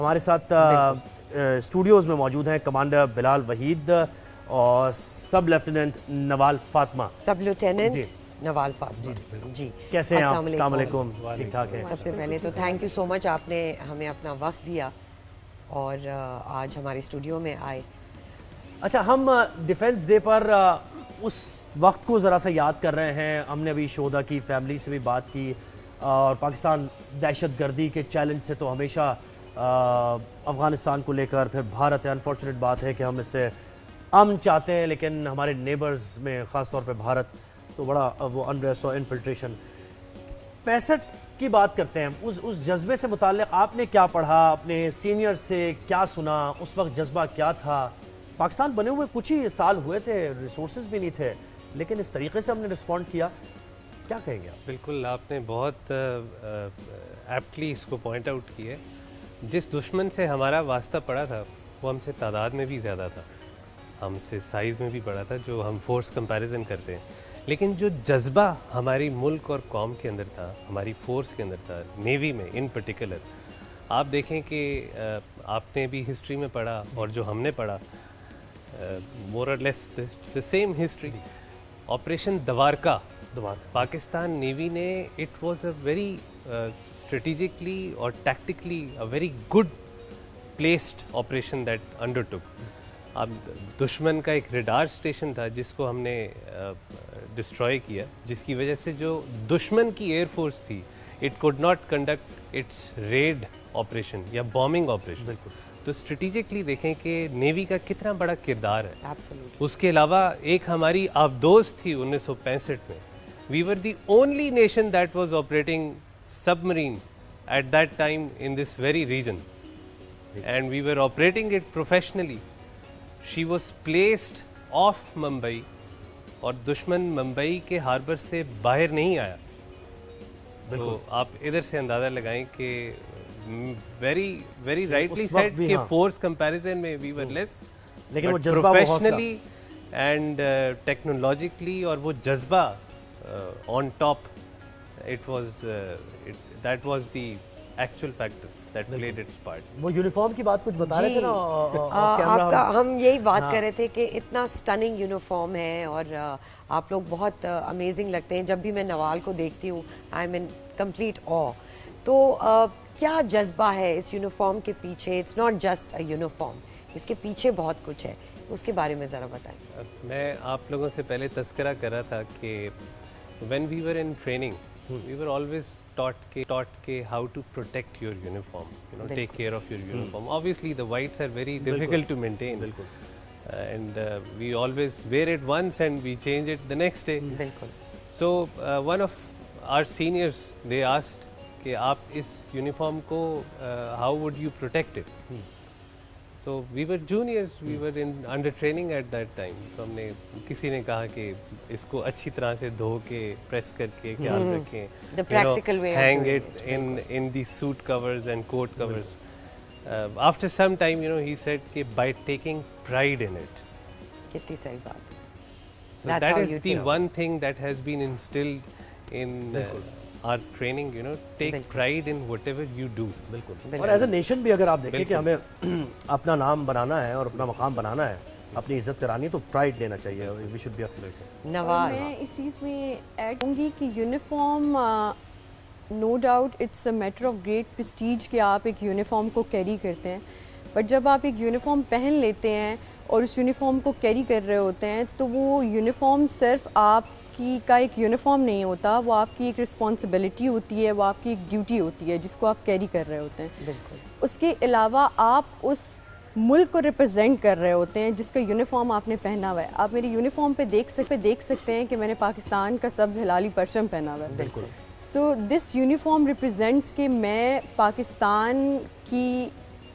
ہمارے ساتھ اسٹوڈیوز میں موجود ہیں کمانڈر بلال وحید اور سب لیفٹیننٹ نوال فاطمہ. سب لیفٹیننٹ نوال فاطمہ. جی کیسے ہیں آپ؟ السلام علیکم. ٹھیک ٹھاک ہیں؟ سب سے پہلے تو تھینک یو سو مچ، آپ نے ہمیں اپنا وقت دیا اور آج ہمارے اسٹوڈیو میں آئے. اچھا، ہم ڈیفنس ڈے پر اس وقت کو ذرا سا یاد کر رہے ہیں. ہم نے ابھی شہدا کی فیملی سے بھی بات کی اور پاکستان دہشت گردی کے چیلنج سے تو ہمیشہ افغانستان کو لے کر پھر بھارت ہے. انفارچونیٹ بات ہے کہ ہم اس سے امن چاہتے ہیں، لیکن ہمارے نیبرز میں خاص طور پہ بھارت تو بڑا وہ انریسٹ اور انفلٹریشن. 65 کی بات کرتے ہیں، اس جذبے سے متعلق آپ نے کیا پڑھا، اپنے سینئر سے کیا سنا، اس وقت جذبہ کیا تھا؟ پاکستان بنے ہوئے کچھ ہی سال ہوئے تھے، ریسورسز بھی نہیں تھے، لیکن اس طریقے سے ہم نے رسپونڈ کیا. کیا کہیں گے آپ؟ بالکل، آپ نے بہت ایپٹلی اس کو پوائنٹ آؤٹ کیا. جس دشمن سے ہمارا واسطہ پڑا تھا وہ ہم سے تعداد میں بھی زیادہ تھا، ہم سے سائز میں بھی بڑا تھا، جو ہم فورس کمپیریزن کرتے ہیں، لیکن جو جذبہ ہماری ملک اور قوم کے اندر تھا، ہماری فورس کے اندر تھا، نیوی میں ان پرٹیکولر، آپ دیکھیں کہ آپ نے بھی ہسٹری میں پڑھا اور جو ہم نے پڑھا، more or less same history. Operation Dwarka, Pakistan navy نے it was a very strategically اور tactically a very good placed operation that undertook. اب دشمن کا ایک ریڈار اسٹیشن تھا جس کو ہم نے ڈسٹروائے کیا، جس کی وجہ سے جو دشمن کی ایئر فورس تھی it could not conduct its raid operation یا بامبنگ آپریشن. بالکل. تو اسٹریٹجکلی دیکھیں کہ نیوی کا کتنا بڑا کردار ہے. اس کے علاوہ ایک ہماری آبدوز تھی 1965 میں. We were the only nation that was operating submarine at that time in this very region and we were operating it professionally. She was placed off Mumbai اور دشمن ممبئی کے ہاربر سے باہر نہیں آیا. تو آپ ادھر سے اندازہ لگائیں کہ ویری ویری رائٹلی سیڈ کہ فورس کمپیریزن میں وی ور لیس، لیکن وہ جذبہ پروفیشنلی اینڈ ٹیکنالوجیکلی اور وہ جذبہ on top, it was that was the actual factor that played its part. وہ یونیفارم کی بات کچھ بتا رہے تھے نا آپ کا، ہم یہی بات کر رہے تھے کہ اتنا سٹننگ یونیفارم ہے اور آپ لوگ بہت امیزنگ لگتے ہیں. جب بھی میں نوال کو دیکھتی ہوں آئی ایم ان کمپلیٹ آ. تو کیا جذبہ ہے اس یونیفارم کے پیچھے؟ It's not just a uniform, اس کے پیچھے بہت کچھ ہے، اس کے بارے میں ذرا بتائیں. میں آپ لوگوں سے پہلے تذکرہ کر رہا تھا کہ when we were in training we were always taught how to protect your uniform, take care of your uniform. Obviously the whites are very difficult to maintain, and we always wear it once and we change it the next day. So one of our seniors, they asked کہ آپ اس uniform کو how would you protect it? So we were juniors, we were in under training at that time. تو ہم نے کسی نے کہا کہ اس کو اچھی طرح سے دھو کے پریس کر کے خیال رکھیں, the practical way, hang it in the suit covers and coat covers. After some time, he said کہ by taking pride in it. کتنی صحیح بات. So that is the one thing that has been instilled in our training, take pride in whatever you do. بالکل. اور as a nation بھی اگر آپ دیکھیں کہ ہمیں اپنا نام بنانا ہے اور اپنا مقام بنانا ہے، اپنی عزت کرانی ہے، تو پرائڈ لینا چاہیے. We should be uplift. Nawal, میں اس چیز میں ایڈ کروں گی کہ uniform no doubt it's a matter of great prestige کہ آپ ایک یونیفارم کو کیری کرتے ہیں، بٹ جب آپ ایک یونیفارم پہن لیتے ہیں اور اس یونیفارم کو کیری کر رہے ہوتے ہیں تو وہ یونیفارم صرف آپ کی کا ایک یونیفارم نہیں ہوتا، وہ آپ کی ایک رسپانسبلٹی ہوتی ہے، وہ آپ کی ایک ڈیوٹی ہوتی ہے جس کو آپ کیری کر رہے ہوتے ہیں. بالکل. اس کے علاوہ آپ اس ملک کو ریپرزینٹ کر رہے ہوتے ہیں جس کا یونیفارم آپ نے پہنا ہوا ہے. آپ میری یونیفارم پہ دیکھ سکتے ہیں کہ میں نے پاکستان کا سبز ہلالی پرچم پہنا ہوا ہے. بالکل. سو دس یونیفارم ریپرزینٹس کہ میں پاکستان کی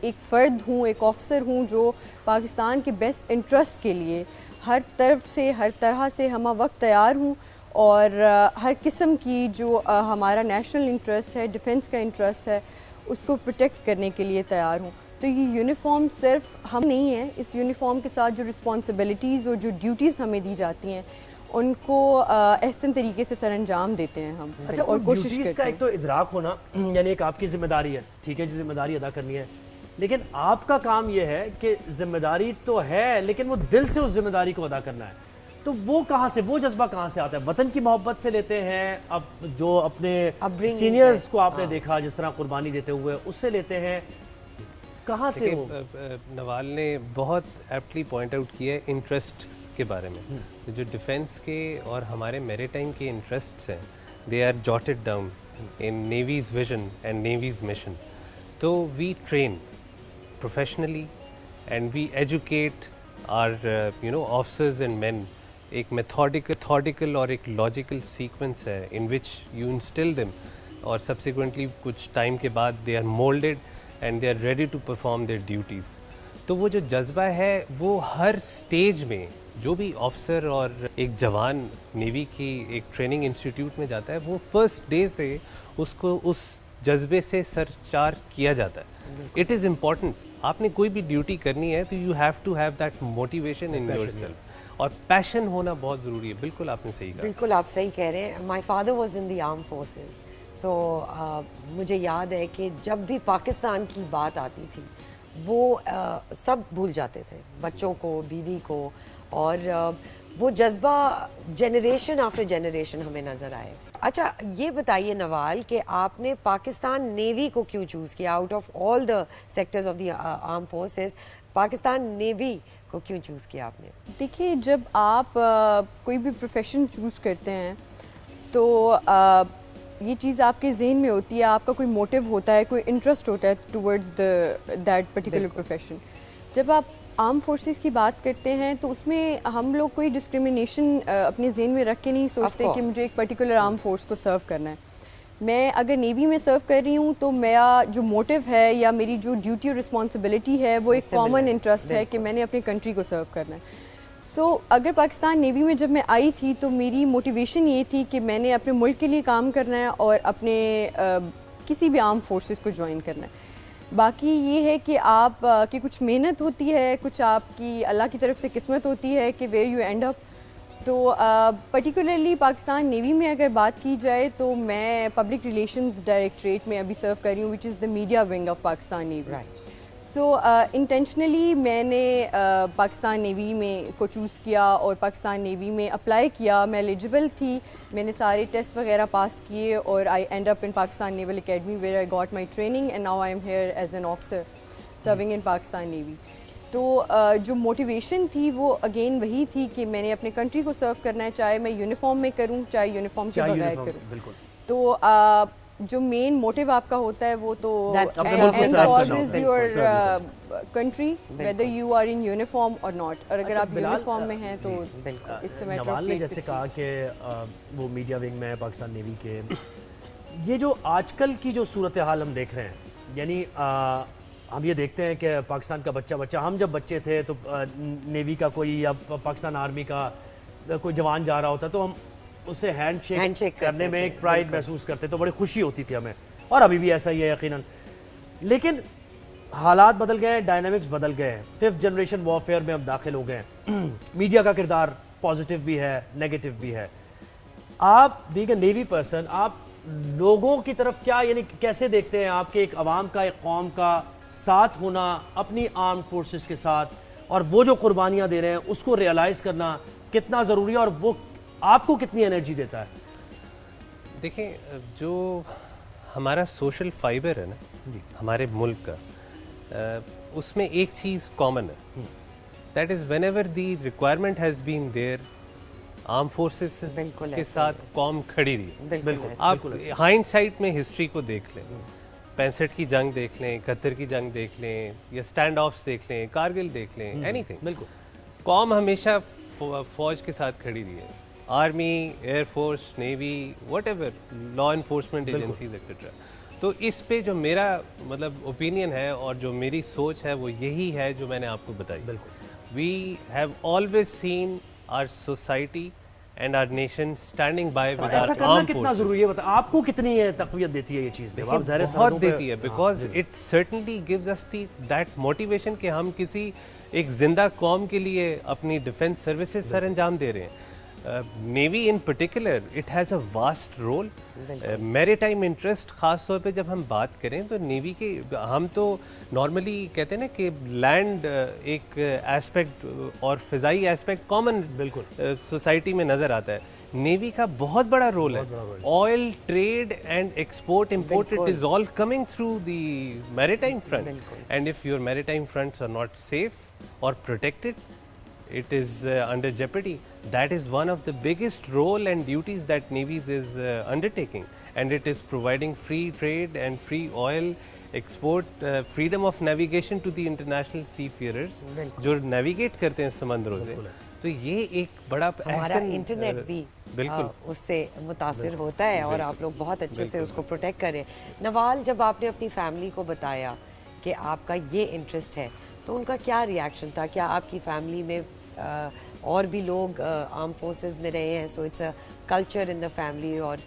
ایک فرد ہوں، ایک آفسر ہوں جو پاکستان کے بیسٹ انٹرسٹ کے لیے ہر طرف سے ہر طرح سے ہمہ وقت تیار ہوں، اور ہر قسم کی جو ہمارا نیشنل انٹرسٹ ہے، ڈیفنس کا انٹرسٹ ہے، اس کو پروٹیکٹ کرنے کے لیے تیار ہوں. تو یہ یونیفارم صرف ہم نہیں ہیں، اس یونیفارم کے ساتھ جو رسپانسبلٹیز اور جو ڈیوٹیز ہمیں دی جاتی ہیں ان کو احسن طریقے سے سر انجام دیتے ہیں ہم. اچھا، اور کوشش کا ایک تو ادراک ہونا، یعنی ایک آپ کی ذمہ داری ہے، ٹھیک ہے جی، ذمہ داری ادا کرنی ہے، لیکن آپ کا کام یہ ہے کہ ذمہ داری تو ہے لیکن وہ دل سے اس ذمہ داری کو ادا کرنا ہے. تو وہ کہاں سے, وہ جذبہ کہاں سے آتا ہے؟ وطن کی محبت سے لیتے ہیں, اب جو اپنے سینئرز کو آپ نے دیکھا جس طرح قربانی دیتے ہوئے, اس سے لیتے ہیں, کہاں سے وہ؟ نوال نے بہت ایپٹلی پوائنٹ آؤٹ کیا ہے انٹرسٹ کے بارے میں. جو ڈیفینس کے اور ہمارے میری ٹائم کے انٹرسٹس ہیں, they are jotted down in navy's vision and navy's mission. تو we train professionally and we educate our officers and men. ایک میتھوڈیکل اور ایک لاجیکل سیکوینس ہے in which you instil them, اور سبسیکوینٹلی کچھ time کے بعد they are moulded and they are ready to perform their duties. تو وہ جو جذبہ ہے وہ ہر سٹیج میں, جو بھی آفسر اور ایک جوان نیوی کی ایک ٹریننگ انسٹیٹیوٹ میں جاتا ہے, وہ فرسٹ ڈے سے اس کو اس جذبے سے سرچار کیا جاتا ہے. It is important. آپ نے کوئی بھی ڈیوٹی کرنی ہے تو you have to have that motivation in yourself, اور پیشن ہونا بہت ضروری ہے. بالکل آپ نے صحیح کہا. بالکل آپ صحیح کہہ رہے ہیں. My father was in the armed forces, so مجھے یاد ہے کہ جب بھی پاکستان کی بات آتی تھی وہ سب بھول جاتے تھے, بچوں کو, بیوی کو, اور وہ جذبہ جنریشن آفٹر جنریشن ہمیں نظر آئے. اچھا یہ بتائیے نوال کہ آپ نے پاکستان نیوی کو کیوں چوز کیا؟ Out of all the sectors of the armed forces Pakistan navy کو کیوں چوز کیا آپ نے؟ دیکھیے, جب آپ کوئی بھی پروفیشن چوز کرتے ہیں تو یہ چیز آپ کے ذہن میں ہوتی ہے, آپ کا کوئی موٹیو ہوتا ہے, کوئی انٹرسٹ ہوتا ہے ٹورڈز دیٹ پرٹیکولر پروفیشن. جب آپ آرم فورسز کی بات کرتے ہیں تو اس میں ہم لوگ کوئی ڈسکریمنیشن اپنے ذہن میں رکھ کے نہیں سوچتے کہ مجھے ایک پرٹیکولر آرم فورس کو سرو کرنا ہے. میں اگر نیوی میں سرو کر رہی ہوں تو میرا جو موٹیو ہے یا میری جو ڈیوٹی اور رسپانسبلٹی ہے وہ ایک کامن انٹرسٹ ہے کہ میں نے اپنی کنٹری کو سرو کرنا ہے. سو اگر پاکستان نیوی میں جب میں آئی تھی تو میری موٹیویشن یہ تھی کہ میں نے اپنے ملک کے لیے کام کرنا ہے اور اپنے کسی بھی آرم فورسز کو جوائن کرنا ہے. باقی یہ ہے کہ آپ کی کچھ محنت ہوتی ہے, کچھ آپ کی اللہ کی طرف سے قسمت ہوتی ہے کہ ویئر یو اینڈ اپ. تو پرٹیکولرلی پاکستان نیوی میں اگر بات کی جائے تو میں پبلک ریلیشنز ڈائریکٹریٹ میں ابھی سرو کر رہی ہوں, which is the media wing of Pakistan navy. So intentionally میں نے پاکستان نیوی میں کو چوز کیا اور پاکستان نیوی میں اپلائی کیا. میں ایلیجیبل تھی, میں نے سارے ٹیسٹ وغیرہ پاس کیے اور I end up in Pakistan naval academy where I got my training and now I am here as an officer serving in Pakistan navy. تو جو موٹیویشن تھی وہ اگین وہی تھی کہ میں نے اپنے کنٹری کو سرو کرنا ہے, چاہے میں یونیفارم میں کروں چاہے یونیفارم کے بغیر کروں. تو جو مین موٹیو آپ کا ہوتا ہے وہ تو end cause is your country whether you are in uniform or not. اور اگر آپ یونیفارم میں ہیں تو اٹس اے میٹر نوال نے جیسے کہا کہ وہ میڈیا ونگ میں ہے پاکستان نیوی کے, یہ جو آج کل کی جو صورتحال ہم دیکھ رہے ہیں, یعنی ہم یہ دیکھتے ہیں کہ پاکستان کا بچہ ہم جب بچے تھے تو نیوی کا کوئی یا پاکستان آرمی کا کوئی جوان جا رہا ہوتا تو ہم اسے ہینڈ شیک کرنے میں ایک پرائڈ محسوس کرتے, تو بڑی خوشی ہوتی تھی ہمیں, اور ابھی بھی ایسا ہی ہے یقیناً. لیکن حالات بدل گئے ہیں, ڈائنامکس بدل گئے ہیں, 5th جنریشن وارفیئر میں ہم داخل ہو گئے ہیں. میڈیا کا کردار پازیٹیو بھی ہے, نیگیٹو بھی ہے. آپ بینگ اے نیوی پرسن, آپ لوگوں کی طرف کیا یعنی کیسے دیکھتے ہیں آپ کے ایک عوام کا, ایک قوم کا ساتھ ہونا اپنی آرم فورسز کے ساتھ, اور وہ جو قربانیاں دے رہے ہیں اس کو ریئلائز کرنا کتنا ضروری ہے, اور وہ آپ کو کتنی انرجی دیتا ہے؟ دیکھیں, جو ہمارا سوشل فائبر ہے نا ہمارے ملک کا, اس میں ایک چیز کامن ہے, that is when ever the requirement has been there, arm forces کے ساتھ قوم کھڑی رہی. آپ ہائنڈ سائٹ میں ہسٹری کو دیکھ لیں, 65 کی جنگ دیکھ لیں, 71 کی جنگ دیکھ لیں, یا اسٹینڈ آفس دیکھ لیں, کارگل دیکھ لیں, اینی تھنگ. بالکل قوم ہمیشہ فوج کے ساتھ کھڑی رہی ہے, army, air force, navy, what ever law enforcement agencies etcetera. تو اس پہ جو میرا مطلب اوپینین ہے اور جو میری سوچ ہے وہ یہی ہے جو میں نے آپ کو بتائی. بالکل we have always seen our society and our nation standing by with our armed forces. کتنا ضروری ہے بتا, آپ کو کتنی تقویت دیتی ہے یہ چیز؟ بہت دیتی ہے, because it certainly gives us that motivation کہ ہم کسی ایک زندہ قوم کے لیے اپنی ڈیفینس سروسز سر انجام دے رہے ہیں. Navy in particular it has a vast role. Maritime interest خاص طور پہ جب ہم بات کریں تو نیوی کے, ہم تو نارملی کہتے ہیں نا کہ لینڈ ایک ایسپیکٹ اور فضائی ایسپیکٹ کامن بالکل سوسائٹی میں نظر آتا ہے. نیوی کا بہت بڑا رول ہے. Oil trade and export import it is all coming through the maritime front, and if your maritime fronts are not safe or protected, it is under jeopardy. That is one of the biggest role and duties that navies is undertaking, and it is providing free trade and free oil export, freedom of navigation to the international seafarers جو navigate کرتے ہیں سمندروں سے. تو یہ ایک بڑا ہمارا انٹرنیٹ بھی بالکل اس سے متاثر ہوتا ہے اور آپ لوگ بہت اچھے سے اس کو پروٹیکٹ کریں. نوال, جب آپ نے اپنی فیملی کو بتایا کہ آپ کا یہ انٹرسٹ ہے تو ان کا کیا ریئیکشن تھا؟ کیا آپ کی فیملی میں اور بھی لوگ آرم فورسز میں رہے ہیں, so it's a culture in the family, اور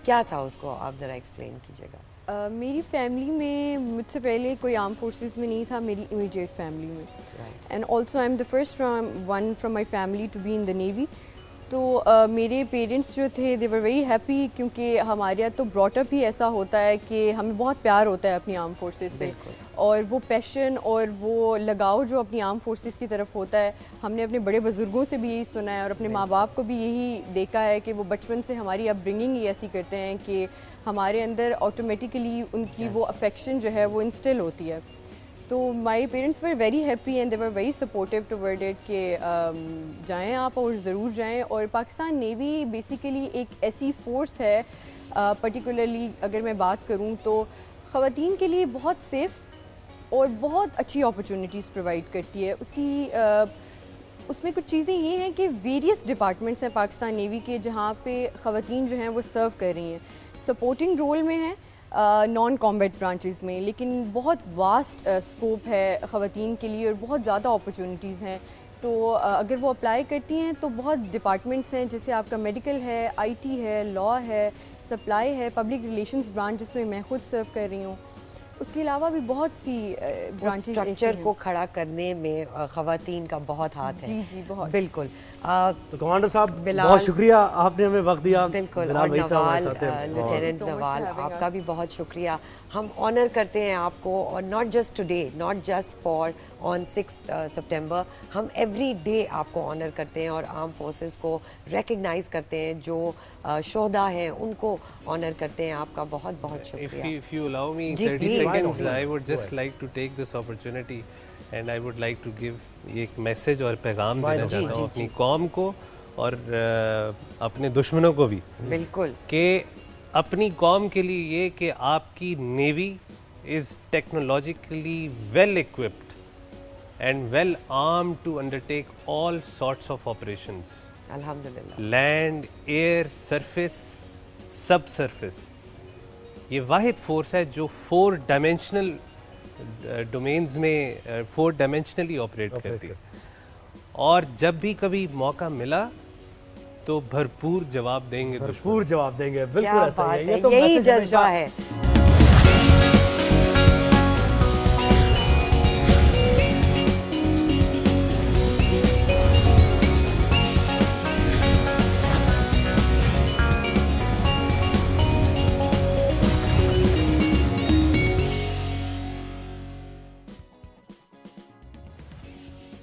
کیا تھا اس کو آپ ذرا ایکسپلین کیجیے گا. میری فیملی میں مجھ سے پہلے کوئی آرم فورسز میں نہیں تھا, میری امیڈیٹ فیملی میں, and also I am the first one from my family to be in the navy. تو میرے پیرنٹس جو تھے دے ور ویری ہیپی, کیونکہ ہمارے یہاں تو براٹ اپ ہی ایسا ہوتا ہے کہ ہمیں بہت پیار ہوتا ہے اپنی آرم فورسز سے, اور وہ پیشن اور وہ لگاؤ جو اپنی آرم فورسز کی طرف ہوتا ہے, ہم نے اپنے بڑے بزرگوں سے بھی یہی سنا ہے اور اپنے ماں باپ کو بھی یہی دیکھا ہے کہ وہ بچپن سے ہماری اپ برنگنگ ہی ایسی کرتے ہیں کہ ہمارے اندر آٹومیٹیکلی ان کی وہ افیکشن جو ہے وہ انسٹل ہوتی ہے. تو my parents were very happy and they were very supportive towards it کہ جائیں آپ اور ضرور جائیں. اور پاکستان نیوی بیسیکلی ایک ایسی فورس ہے, پرٹیکولرلی اگر میں بات کروں تو خواتین کے لیے بہت سیف اور بہت اچھی اپرچونیٹیز پرووائڈ کرتی ہے. اس میں کچھ چیزیں یہ ہیں کہ ویریس ڈپارٹمنٹس ہیں پاکستان نیوی کے جہاں پہ خواتین جو ہیں وہ سرو کر رہی ہیں. سپورٹنگ رول میں ہیں نان کامبیٹ برانچز میں, لیکن بہت واسٹ اسکوپ ہے خواتین کے لیے اور بہت زیادہ اپرچونیٹیز ہیں. تو اگر وہ اپلائی کرتی ہیں تو بہت ڈپارٹمنٹس ہیں, جیسے آپ کا میڈیکل ہے, آئی ٹی ہے, لاء ہے, سپلائی ہے, پبلک ریلیشنز برانچ جس میں میں خود سرو کر رہی ہوں. اس کے علاوہ بھی بہت سی برانچز اسٹرکچر کو کھڑا کرنے میں خواتین کا بہت ہاتھ ہے. جی جی بہت بالکل. تو کمانڈر صاحب بہت شکریہ, آپ نے ہمیں وقت دیا. بالکل. اور نوال, لیفٹیننٹ نوال, آپ کا بھی بہت شکریہ. ہم آنر کرتے ہیں آپ کو, اور not just today, not just for on 6 September, ہم ایوری ڈے آپ کو آنر کرتے ہیں اور آرم فورسز کو ریکگنائز کرتے ہیں, جو شہداء ہیں ان کو آنر کرتے ہیں. آپ کا بہت بہت شکریہ. If you allow me 30 seconds, I would just like to take this opportunity and I would like to give ایک میسج اور پیغام دینا چاہتا ہوں اپنی قوم کو اور اپنے دشمنوں کو بھی, بالکل, کہ اپنی قوم کے لیے یہ کہ آپ کی navy is technologically well equipped and well armed to undertake all sorts of operations. الحمدللہ. لینڈ, ایئر, سرفیس, سب سرفیس. یہ واحد فورس ہے جو 4 ڈائمینشنل ڈومینز میں 4 ڈائمینشنلی آپریٹ کرتی ہے, اور جب بھی کبھی موقع ملا تو بھرپور جواب دیں گے. بھرپور جواب دیں گے, بالکل ایسا ہی ہے. یہی جذبہ ہے.